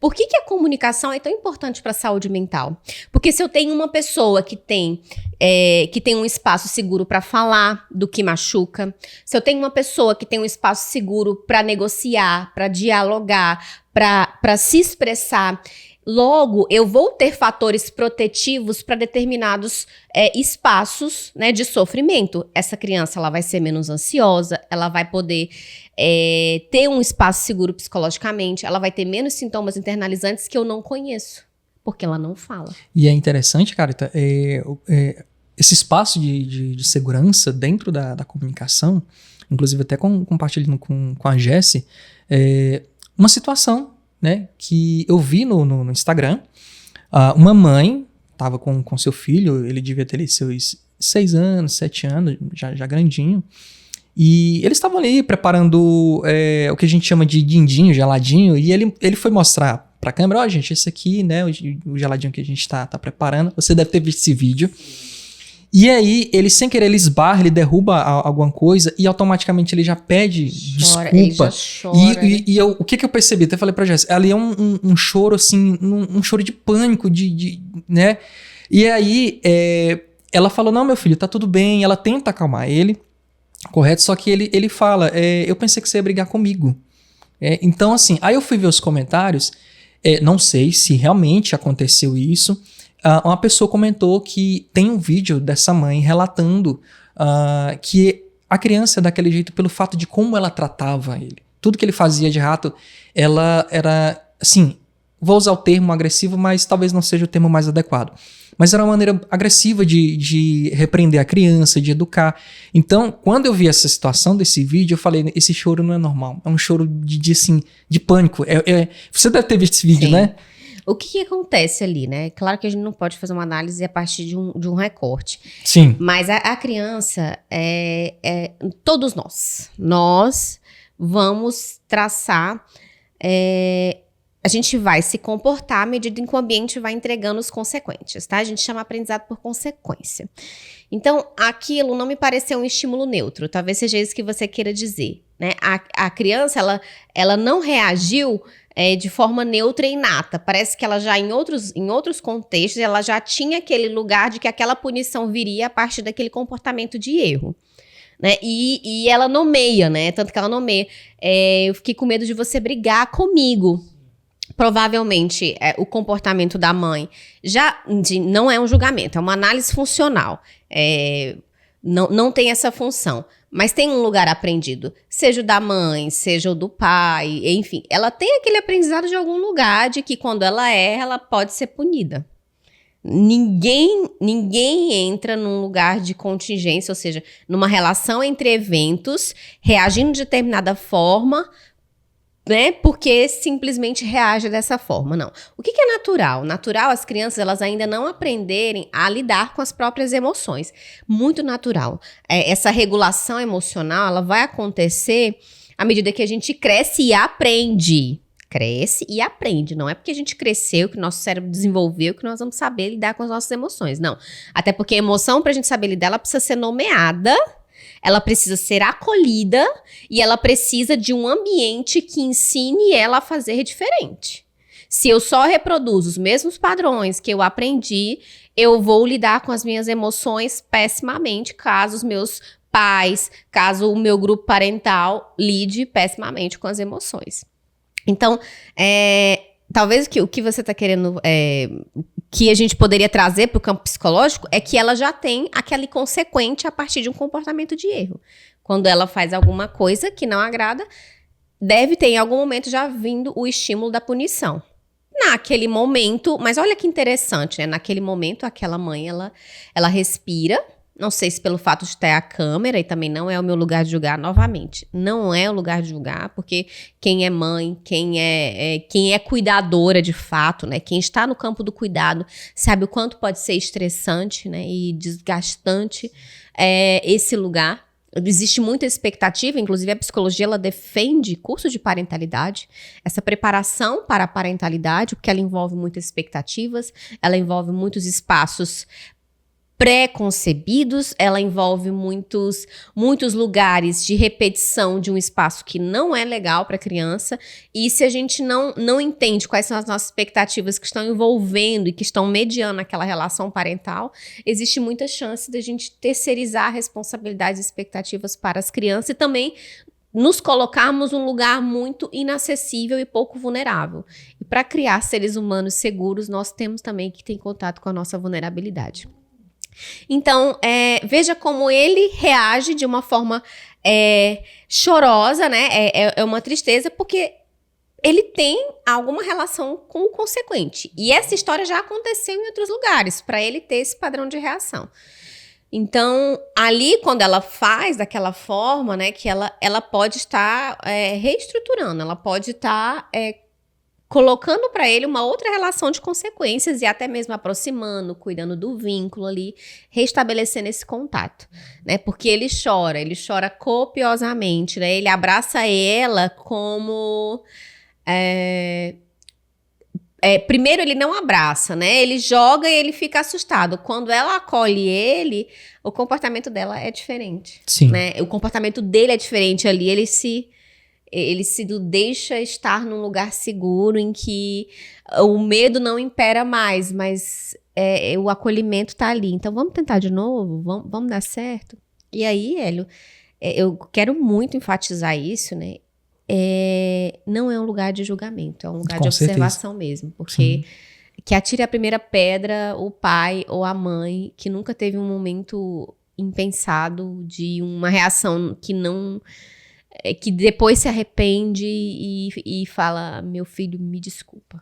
Por que a comunicação é tão importante para a saúde mental? Porque se eu tenho uma pessoa que tem um espaço seguro para falar do que machuca, se eu tenho uma pessoa que tem um espaço seguro para negociar, para dialogar, para se expressar, logo, eu vou ter fatores protetivos para determinados espaços, né, de sofrimento. Essa criança ela vai ser menos ansiosa, ela vai poder ter um espaço seguro psicologicamente, ela vai ter menos sintomas internalizantes que eu não conheço, porque ela não fala. E é interessante, Carita, esse espaço de segurança dentro da comunicação, inclusive até compartilhando com a Jessie, uma situação, né, que eu vi no Instagram. Uma mãe estava com seu filho, ele devia ter ali seus 6 anos, 7 anos, já grandinho, e eles estavam ali preparando o que a gente chama de dindinho, geladinho, e ele foi mostrar pra câmera, ó, gente, esse aqui, né, o geladinho que a gente tá preparando, você deve ter visto esse vídeo. E aí, ele sem querer, ele esbarra, ele derruba alguma coisa e automaticamente ele já pede desculpa. Ele já chora. E eu, o que eu percebi? Até falei pra Jéssica, ali é um choro assim, um choro de pânico, né? E aí, ela falou, não, meu filho, tá tudo bem. Ela tenta acalmar ele, correto? Só que ele fala, eu pensei que você ia brigar comigo. Então, assim, aí eu fui ver os comentários, não sei se realmente aconteceu isso. Uma pessoa comentou que tem um vídeo dessa mãe relatando que a criança é daquele jeito pelo fato de como ela tratava ele. Tudo que ele fazia de errado, ela era, assim, vou usar o termo agressivo, mas talvez não seja o termo mais adequado. Mas era uma maneira agressiva de repreender a criança, de educar. Então, quando eu vi essa situação desse vídeo, eu falei, esse choro não é normal. É um choro de pânico. Você deve ter visto esse vídeo, Sim. Né? O que acontece ali, né? Claro que a gente não pode fazer uma análise a partir de um recorte. Sim. Mas a criança, todos nós vamos traçar, a gente vai se comportar à medida em que o ambiente vai entregando os consequentes, tá? A gente chama aprendizado por consequência. Então, aquilo não me pareceu um estímulo neutro, talvez seja isso que você queira dizer, né? A criança, ela não reagiu de forma neutra e inata. Parece que ela já, em outros contextos, ela já tinha aquele lugar de que aquela punição viria a partir daquele comportamento de erro. Né? E ela nomeia, né? Tanto que ela nomeia. Eu fiquei com medo de você brigar comigo. Provavelmente, o comportamento da mãe não é um julgamento, é uma análise funcional. Não tem essa função. Mas tem um lugar aprendido, seja o da mãe, seja o do pai, enfim. Ela tem aquele aprendizado de algum lugar de que quando ela erra, ela pode ser punida. Ninguém entra num lugar de contingência, ou seja, numa relação entre eventos, reagindo de determinada forma, né, porque simplesmente reage dessa forma, não. O que é natural? Natural, as crianças, elas ainda não aprenderem a lidar com as próprias emoções. Muito natural. Essa regulação emocional, ela vai acontecer à medida que a gente cresce e aprende. Cresce e aprende. Não é porque a gente cresceu, que o nosso cérebro desenvolveu, que nós vamos saber lidar com as nossas emoções. Não. Até porque a emoção, pra gente saber lidar, ela precisa ser nomeada, ela precisa ser acolhida e ela precisa de um ambiente que ensine ela a fazer diferente. Se eu só reproduzo os mesmos padrões que eu aprendi, eu vou lidar com as minhas emoções pessimamente, caso os meus pais, caso o meu grupo parental lide pessimamente com as emoções. Então, talvez o que você está querendo, que a gente poderia trazer para o campo psicológico, é que ela já tem aquele consequente a partir de um comportamento de erro. Quando ela faz alguma coisa que não agrada, deve ter em algum momento já vindo o estímulo da punição. Naquele momento, mas olha que interessante, né? Naquele momento, aquela mãe, ela respira. Não sei se pelo fato de ter a câmera, e também não é o meu lugar de julgar, novamente. Não é o lugar de julgar, porque quem é mãe, quem é cuidadora de fato, né? Quem está no campo do cuidado, sabe o quanto pode ser estressante, né? E desgastante esse lugar. Existe muita expectativa, inclusive a psicologia, ela defende curso de parentalidade, essa preparação para a parentalidade, porque ela envolve muitas expectativas, ela envolve muitos espaços pré-concebidos, ela envolve muitos lugares de repetição de um espaço que não é legal para a criança, e se a gente não entende quais são as nossas expectativas que estão envolvendo e que estão mediando aquela relação parental, existe muita chance da gente terceirizar responsabilidades e expectativas para as crianças e também nos colocarmos num lugar muito inacessível e pouco vulnerável. E para criar seres humanos seguros, nós temos também que ter contato com a nossa vulnerabilidade. Então, veja como ele reage de uma forma chorosa, né? É uma tristeza, porque ele tem alguma relação com o consequente. E essa história já aconteceu em outros lugares, para ele ter esse padrão de reação. Então, ali, quando ela faz daquela forma, né, que ela pode estar reestruturando, ela pode estar colocando para ele uma outra relação de consequências e até mesmo aproximando, cuidando do vínculo ali, restabelecendo esse contato, né? Porque ele chora copiosamente, né? Ele abraça ela como... primeiro ele não abraça, né? Ele joga e ele fica assustado. Quando ela acolhe ele, o comportamento dela é diferente. Sim. Né? O comportamento dele é diferente ali, ele se deixa estar num lugar seguro em que o medo não impera mais, mas o acolhimento tá ali. Então, vamos tentar de novo? Vamos dar certo? E aí, Hélio, eu quero muito enfatizar isso, né? Não é um lugar de julgamento, é um lugar de observação mesmo. Porque que atire a primeira pedra o pai ou a mãe que nunca teve um momento impensado de uma reação que depois se arrepende e fala, meu filho, me desculpa.